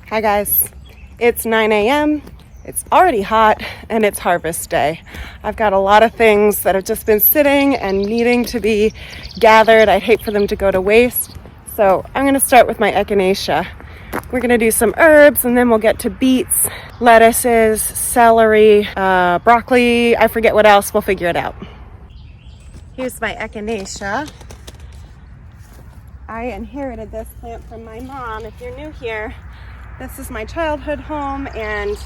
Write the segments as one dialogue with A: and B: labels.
A: Hi guys, it's 9 a.m. It's already hot and it's harvest day. I've got a lot of things that have just been sitting and needing to be gathered. I'd hate for them to go to waste. So I'm gonna start with my echinacea. We're gonna do some herbs and then we'll get to beets, lettuces, celery, broccoli, I forget what else, we'll figure it out. Here's my echinacea. I inherited this plant from my mom. If you're new here, this is my childhood home and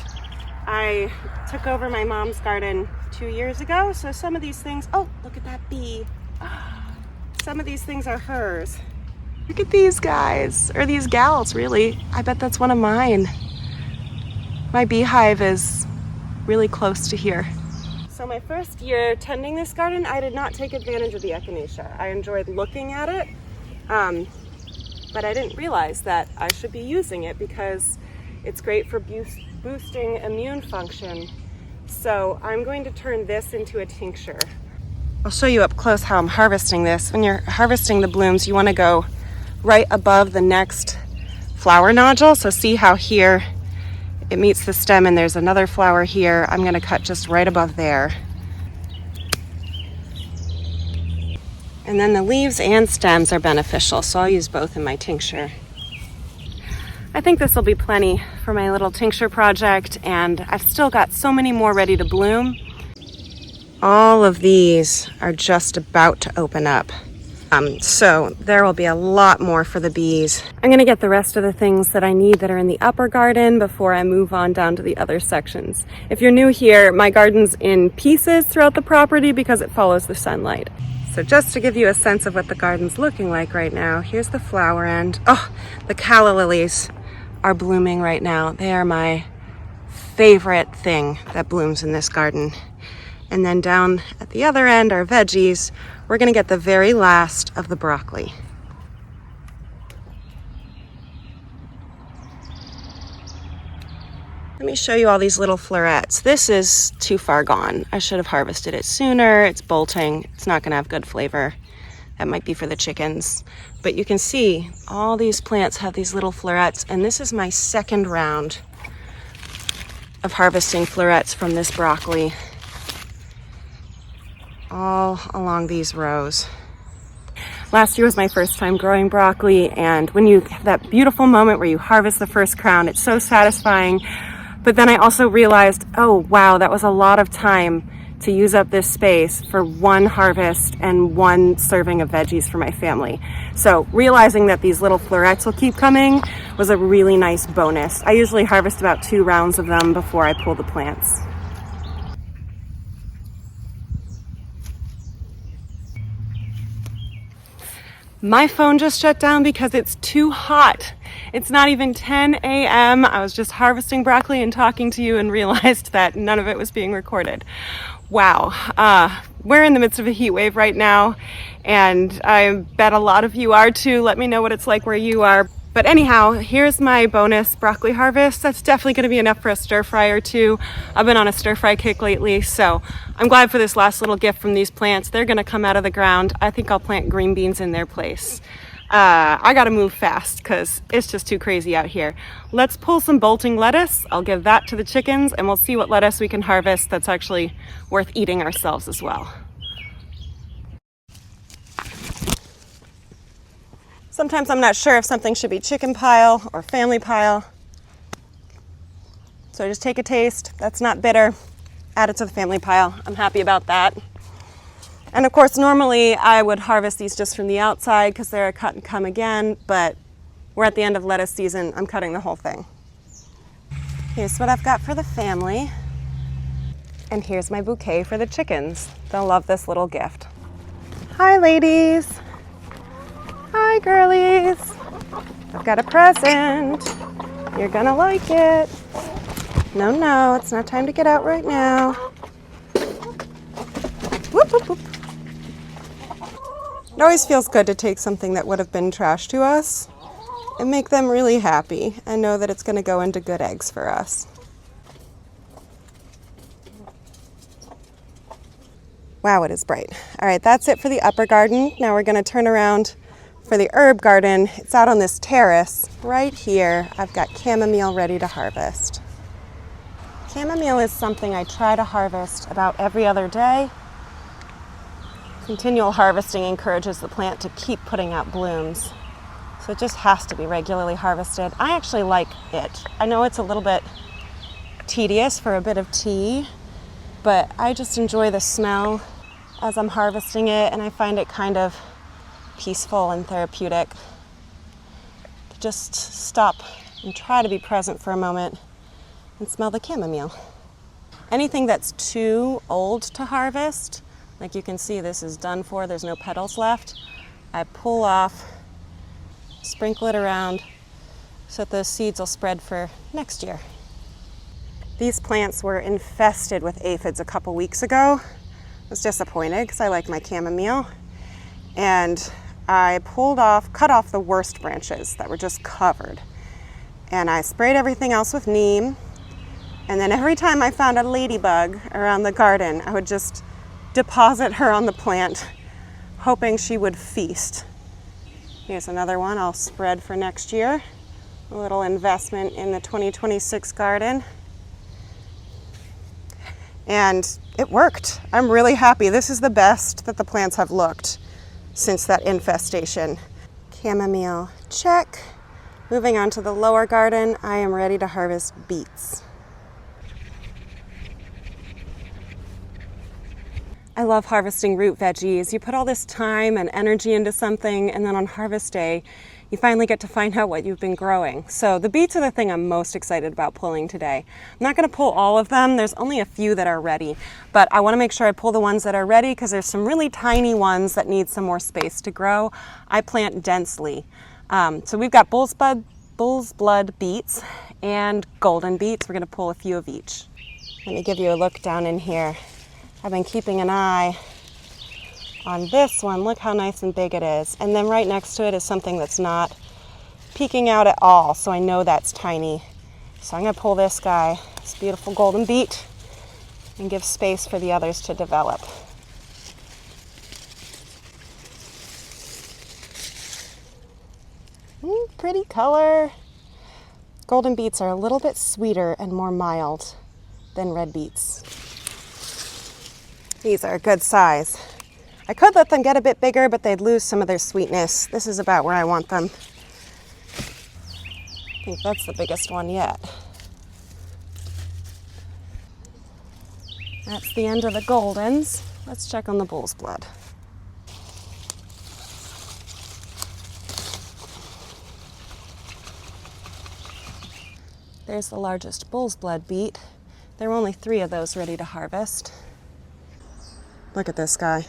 A: I took over my mom's garden 2 years ago. So some of these things, oh, look at that bee. Some of these things are hers. Look at these guys, or these gals really. I bet that's one of mine. My beehive is really close to here. So my first year tending this garden, I did not take advantage of the echinacea. I enjoyed looking at it. But I didn't realize that I should be using it because it's great for boosting immune function. So I'm going to turn this into a tincture. I'll show you up close how I'm harvesting this. When you're harvesting the blooms, you want to go right above the next flower nodule. So see how here it meets the stem and there's another flower here. I'm going to cut just right above there. And then the leaves and stems are beneficial, so I'll use both in my tincture. I think this will be plenty for my little tincture project, and I've still got so many more ready to bloom. All of these are just about to open up. So there will be a lot more for the bees. I'm gonna get the rest of the things that I need that are in the upper garden before I move on down to the other sections. If you're new here, my garden's in pieces throughout the property because it follows the sunlight. So just to give you a sense of what the garden's looking like right now, here's the flower end. Oh, the calla lilies are blooming right now. They are my favorite thing that blooms in this garden. And then down at the other end are veggies. We're gonna get the very last of the broccoli. Let me show you all these little florets. This is too far gone. I should have harvested it sooner. It's bolting. It's not gonna have good flavor. That might be for the chickens. But you can see all these plants have these little florets, and this is my second round of harvesting florets from this broccoli, all along these rows. Last year was my first time growing broccoli, and when you have that beautiful moment where you harvest the first crown, it's so satisfying. But then I also realized, oh wow, that was a lot of time to use up this space for one harvest and one serving of veggies for my family. So realizing that these little florets will keep coming was a really nice bonus. I usually harvest about 2 rounds of them before I pull the plants. My phone just shut down because it's too hot. It's not even 10 a.m. I was just harvesting broccoli and talking to you and realized that none of it was being recorded. Wow. We're in the midst of a heat wave right now, and I bet a lot of you are too. Let me know what it's like where you are. But anyhow, here's my bonus broccoli harvest. That's definitely going to be enough for a stir fry or two. I've been on a stir fry kick lately, so I'm glad for this last little gift from these plants. They're going to come out of the ground. I think I'll plant green beans in their place. I got to move fast because it's just too crazy out here. Let's pull some bolting lettuce. I'll give that to the chickens, and we'll see what lettuce we can harvest that's actually worth eating ourselves as well. Sometimes I'm not sure if something should be chicken pile or family pile. So I just take a taste. That's not bitter. Add it to the family pile. I'm happy about that. And of course, normally I would harvest these just from the outside because they're a cut and come again, but we're at the end of lettuce season. I'm cutting the whole thing. Here's what I've got for the family. And here's my bouquet for the chickens. They'll love this little gift. Hi, ladies. Hi, girlies. I've got a present. You're gonna like it. No, it's not time to get out right now. Whoop, whoop, whoop. It always feels good to take something that would have been trash to us and make them really happy and know that it's gonna go into good eggs for us. Wow, it is bright. All right, that's it for the upper garden. Now we're gonna turn around For the herb garden, it's out on this terrace. Right here, I've got chamomile ready to harvest. Chamomile is something I try to harvest about every other day. Continual harvesting encourages the plant to keep putting out blooms. So it just has to be regularly harvested. I actually like it. I know it's a little bit tedious for a bit of tea, but I just enjoy the smell as I'm harvesting it, and I find it kind of peaceful and therapeutic to just stop and try to be present for a moment and smell the chamomile. Anything that's too old to harvest, like you can see this is done for, there's no petals left, I pull off, sprinkle it around so that those seeds will spread for next year. These plants were infested with aphids a couple weeks ago. I was disappointed because I like my chamomile. And I cut off the worst branches that were just covered. And I sprayed everything else with neem. And then every time I found a ladybug around the garden, I would just deposit her on the plant, hoping she would feast. Here's another one I'll spread for next year. A little investment in the 2026 garden. And it worked. I'm really happy. This is the best that the plants have looked since that infestation. Chamomile, check. Moving on to the lower garden, I am ready to harvest beets. I love harvesting root veggies. You put all this time and energy into something, and then on harvest day, you finally get to find out what you've been growing. So the beets are the thing I'm most excited about pulling today. I'm not gonna pull all of them. There's only a few that are ready, but I wanna make sure I pull the ones that are ready because there's some really tiny ones that need some more space to grow. I plant densely. So we've got bull's blood beets and golden beets. We're gonna pull a few of each. Let me give you a look down in here. I've been keeping an eye on this one. Look how nice and big it is. And then right next to it is something that's not peeking out at all, so I know that's tiny. So I'm gonna pull this guy, this beautiful golden beet, and give space for the others to develop. Pretty color. Golden beets are a little bit sweeter and more mild than red beets. These are a good size. I could let them get a bit bigger, but they'd lose some of their sweetness. This is about where I want them. I think that's the biggest one yet. That's the end of the goldens. Let's check on the bull's blood. There's the largest bull's blood beet. There were only 3 of those ready to harvest. Look at this guy.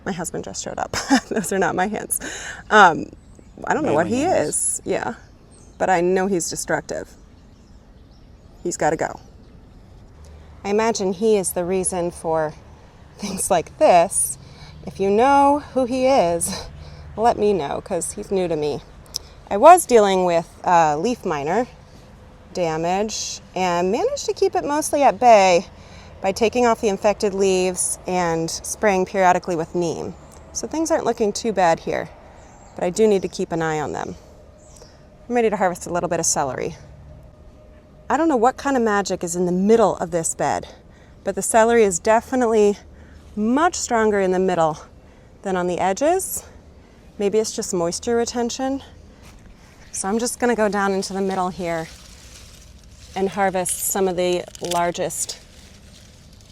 A: My husband just showed up. Those are not my hands. I don't know what he is. Yeah. But I know he's destructive. He's got to go. I imagine he is the reason for things like this. If you know who he is, let me know, because he's new to me. I was dealing with leaf miner damage and managed to keep it mostly at bay by taking off the infected leaves and spraying periodically with neem. So things aren't looking too bad here, but I do need to keep an eye on them. I'm ready to harvest a little bit of celery. I don't know what kind of magic is in the middle of this bed, but the celery is definitely much stronger in the middle than on the edges. Maybe it's just moisture retention. So I'm just gonna go down into the middle here and harvest some of the largest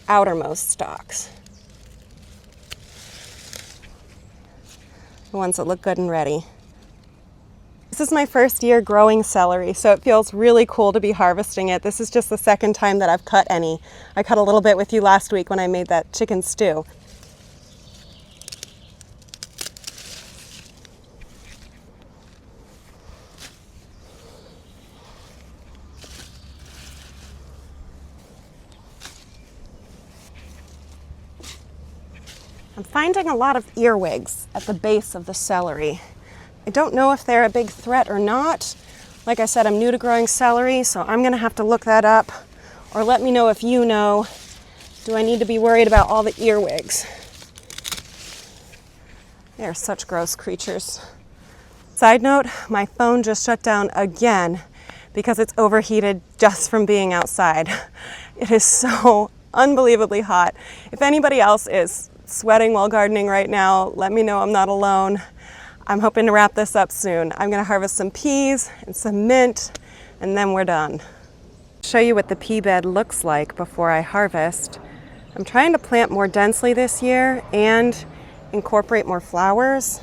A: outermost stalks. The ones that look good and ready. This is my first year growing celery, so it feels really cool to be harvesting it. This is just the second time that I've cut any. I cut a little bit with you last week when I made that chicken stew. I'm finding a lot of earwigs at the base of the celery. I don't know if they're a big threat or not. Like I said, I'm new to growing celery, so I'm gonna have to look that up, or let me know if you know. Do I need to be worried about all the earwigs? They are such gross creatures. Side note, my phone just shut down again because it's overheated just from being outside. It is so unbelievably hot. If anybody else is sweating while gardening right now, let me know I'm not alone. I'm hoping to wrap this up soon. I'm gonna harvest some peas and some mint, and then we're done. Show you what the pea bed looks like before I harvest. I'm trying to plant more densely this year and incorporate more flowers,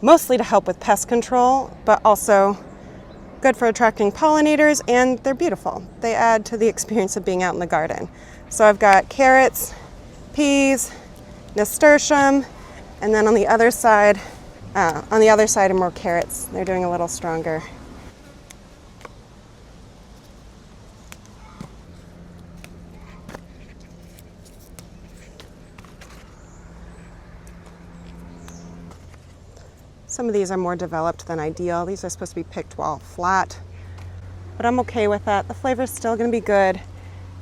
A: mostly to help with pest control, but also good for attracting pollinators, and they're beautiful. They add to the experience of being out in the garden. So I've got carrots, peas, nasturtium, and then on the other side are more carrots. They're doing a little stronger. Some of these are more developed than ideal. These are supposed to be picked while flat, but I'm okay with that. The flavor's still gonna be good,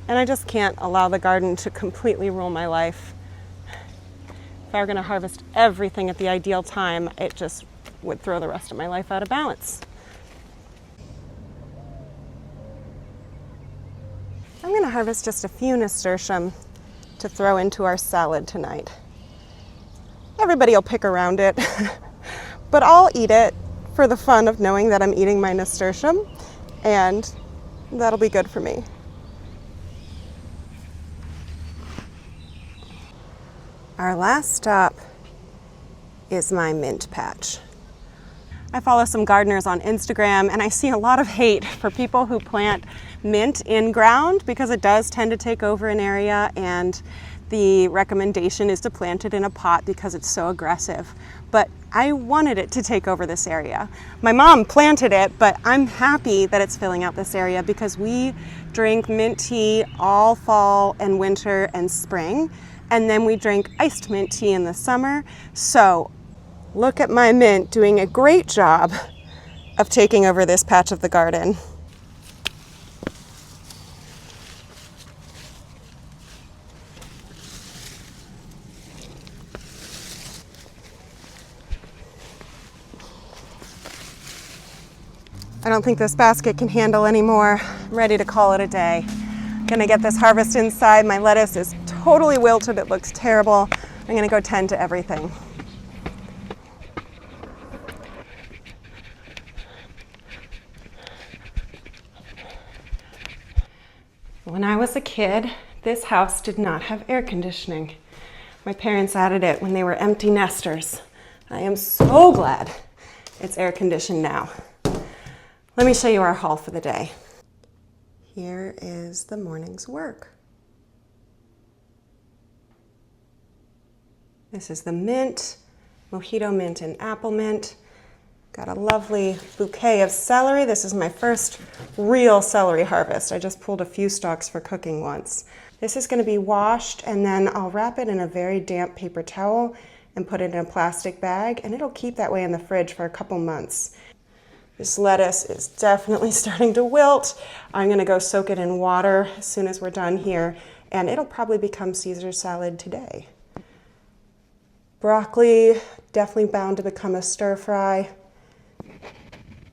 A: and I just can't allow the garden to completely rule my life. If I were gonna harvest everything at the ideal time, it just would throw the rest of my life out of balance. I'm gonna harvest just a few nasturtium to throw into our salad tonight. Everybody will pick around it. But I'll eat it for the fun of knowing that I'm eating my nasturtium, and that'll be good for me. Our last stop is my mint patch. I follow some gardeners on Instagram, and I see a lot of hate for people who plant mint in ground because it does tend to take over an area, and the recommendation is to plant it in a pot because it's so aggressive. But I wanted it to take over this area. My mom planted it, but I'm happy that it's filling out this area because we drink mint tea all fall and winter and spring, and then we drink iced mint tea in the summer. So look at my mint doing a great job of taking over this patch of the garden. I don't think this basket can handle anymore. I'm ready to call it a day. Gonna get this harvest inside. My lettuce is totally wilted. It looks terrible. I'm gonna go tend to everything. When I was a kid, this house did not have air conditioning. My parents added it when they were empty nesters. I am so glad it's air conditioned now. Let me show you our haul for the day. Here is the morning's work. This is the mint, mojito mint and apple mint. Got a lovely bouquet of celery. This is my first real celery harvest. I just pulled a few stalks for cooking once. This is going to be washed, and then I'll wrap it in a very damp paper towel and put it in a plastic bag, and it'll keep that way in the fridge for a couple months. This lettuce is definitely starting to wilt. I'm gonna go soak it in water as soon as we're done here, and it'll probably become Caesar salad today. Broccoli, definitely bound to become a stir fry.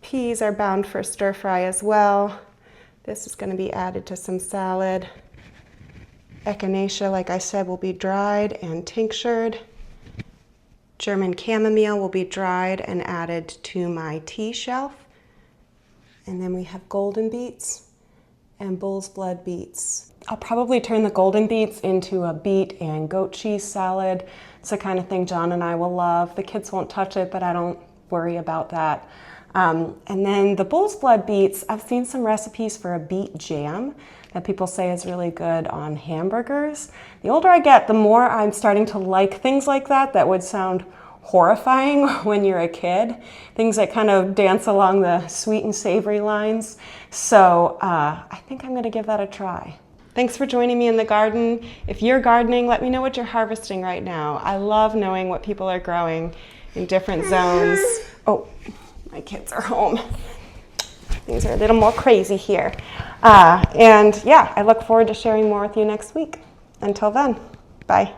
A: Peas are bound for stir fry as well. This is gonna be added to some salad. Echinacea, like I said, will be dried and tinctured. German chamomile will be dried and added to my tea shelf. And then we have golden beets and bull's blood beets. I'll probably turn the golden beets into a beet and goat cheese salad. It's the kind of thing John and I will love. The kids won't touch it, but I don't worry about that. And then the bull's blood beets, I've seen some recipes for a beet jam that people say is really good on hamburgers. The older I get, the more I'm starting to like things like that would sound horrifying when you're a kid. Things that kind of dance along the sweet and savory lines. So I think I'm gonna give that a try. Thanks for joining me in the garden. If you're gardening, let me know what you're harvesting right now. I love knowing what people are growing in different zones. Oh, my kids are home. Things are a little more crazy here. And yeah, I look forward to sharing more with you next week. Until then, bye.